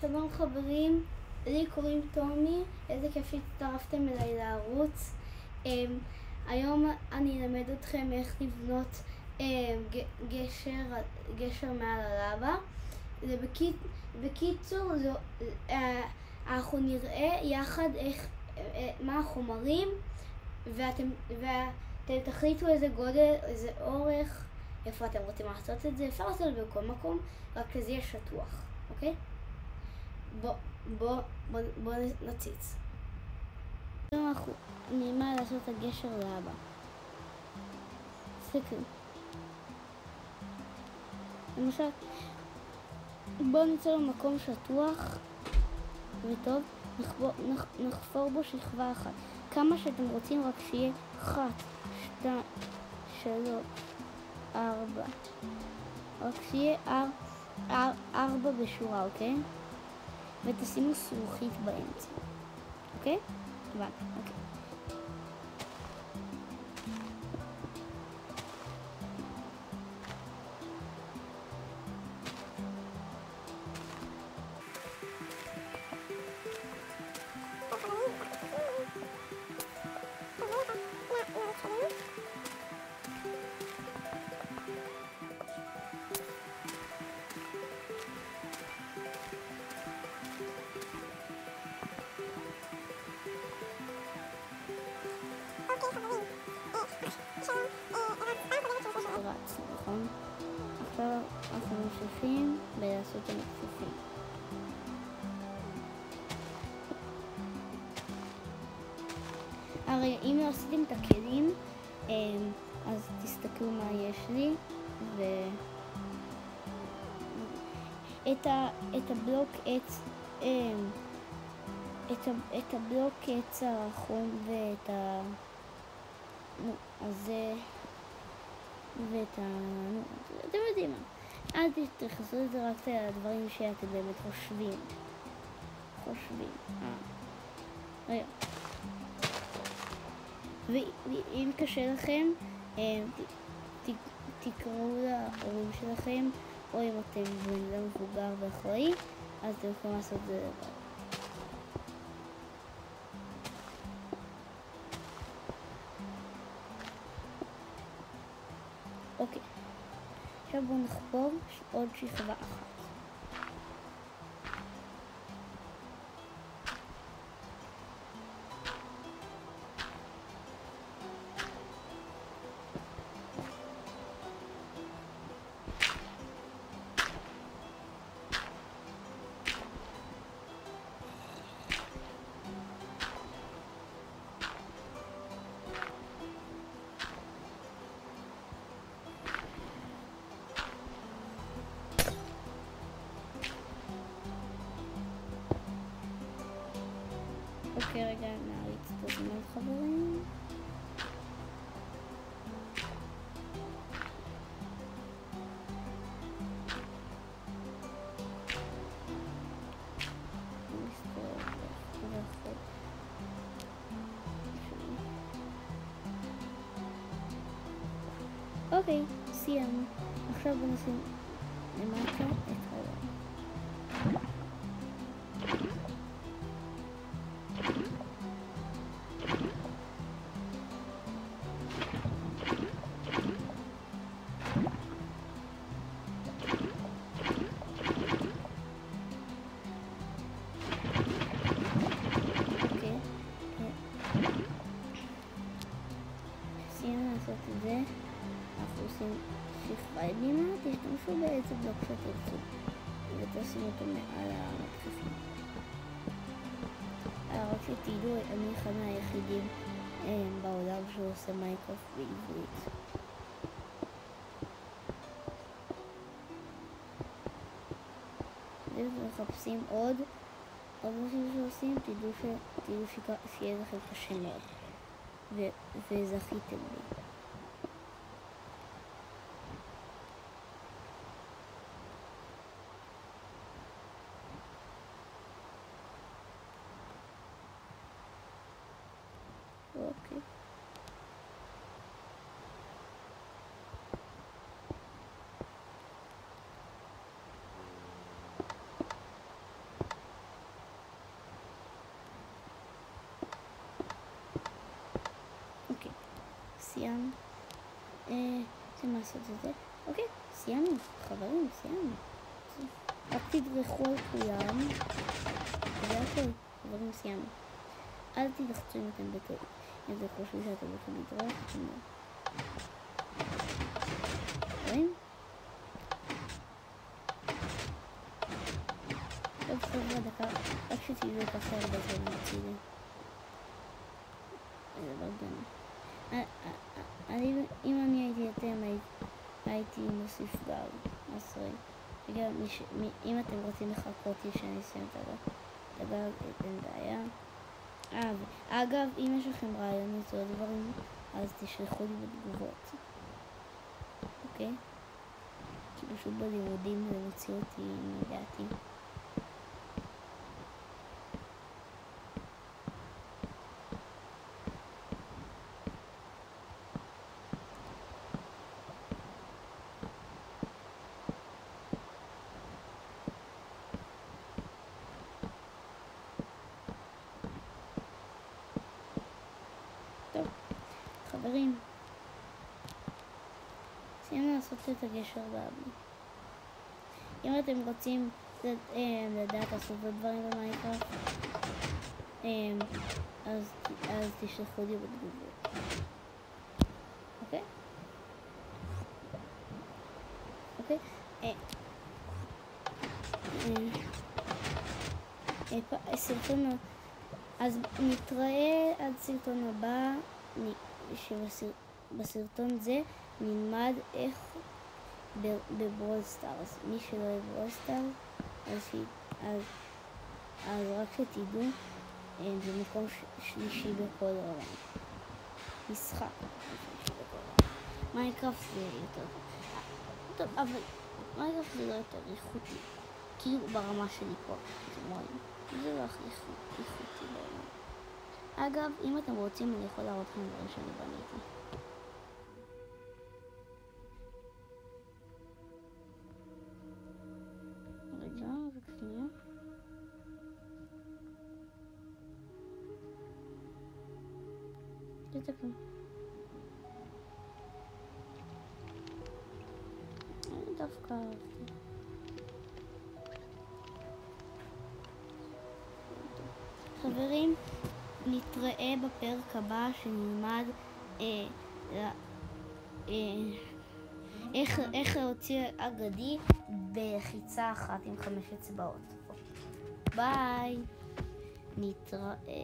שלום חברים, לי קוראים תומי, איזה כיף שהצטרפתם אליי לערוץ. היום אני אלמד אתכם איך לבנות גשר מעל הלבה. בקיצור, אנחנו נראה יחד מה החומרים, ואתם תחליטו איזה גודל, איזה אורך, איפה אתם רוצים לעשות את זה. אפשר לעשות את זה בכל מקום, רק שזה יהיה שטוח, אוקיי? בוא נציץ. אנחנו נלמד לעשות את הגשר לאבא. תסתכלו. למשל, בואו נמצא במקום שטוח וטוב, נחפור בו שכבה אחת. כמה שאתם רוצים, רק שיהיה 1, 2, 3, 4. רק שיהיה 4 בשורה, אוקיי? ותשימו זכוכית באמצע, אוקיי? הבנתי, אוקיי. נכון? עכשיו אנחנו ממשיכים בלעשות את המכפופים. הרי אם לא עשיתם את הכלים, אז תסתכלו מה יש לי, את הבלוק עץ, את הבלוק עץ הרחום ואת הזה ואת אתם יודעים מה, אל תתייחסו לזה, רק לדברים שאתם באמת חושבים. רגע. ואם קשה לכם, תקראו להורים שלכם, או אם אתם בן אדם מבוגר ואחראי, אז אתם יכולים לעשות את זה לבד. אוקיי, עכשיו בואו נחפור עוד שכבה אחת. אוקיי, רגע, נעריץ את הזמן חברים. אוקיי, סיימנו. עכשיו בוא נשים למטה את העולם. לעשות את זה, אנחנו עושים שכבה ימינה, תשתמשו באיזה בלוק שתרצו ותשימו אותו מעל המכפופים. רק שתדעו, אני אחד מהיחידים בעולם שעושה מיינקראפט בעברית. ומחפשים עוד אנשים שעושים, תדעו שיהיה לכם קשה מאוד. וזכיתם לי. אוקיי. סיימנו. צריכים לעשות את זה. אוקיי, סיימנו. חברים, סיימנו. רק תדרכו על כולם. זה הכל. חברים, סיימנו. אל תלחצו אם אתם בטעות. אם אתם חושבים שאתם הולכים לדרוך, רואים? טוב, חבר'ה, דקה. רק שתהיו ככה הרבה זמן מצידי. זה לא גדול. אם אני הייתי אתם, הייתי מוסיף גל. עשרי. וגם, אם אתם רוצים לחכות לי שאני אסיים את הגל, אין בעיה. אגב, אם יש לכם רעיונות או דברים, אז תשלחו לי בתגובות. אוקיי? כי פשוט בלימודים זה מוציא אותי מדעתי. טוב, חברים, סיימנו לעשות את הגשר באבי. אם אתם רוצים לדעת לעשות דברים במיינקראפט, אז תשלחו לי בתגובות. אוקיי? אוקיי? סרטון, אז נתראה עד סרטון הבא, שבסרטון זה נלמד איך בברול סטארס. מי שלא אוהב ברול סטארס, אז רק שתדעו, זה מקום שלישי בכל העולם. משחק שלישי בכל העולם. מיינקראפט זה יותר טוב, אבל מיינקראפט זה לא יותר איכותי, כאילו ברמה שלי פה, אתם רואים, זה לא הכי איכותי בעולם. אגב, אם אתם רוצים, אני יכול להראות לכם דברים שאני בניתי. רגע, רק שנייה. תתקנו. אני דווקא אהבתי. חברים, נתראה בפרק הבא שנלמד איך להוציא אגדי בלחיצה אחת עם 5 אצבעות. ביי, נתראה.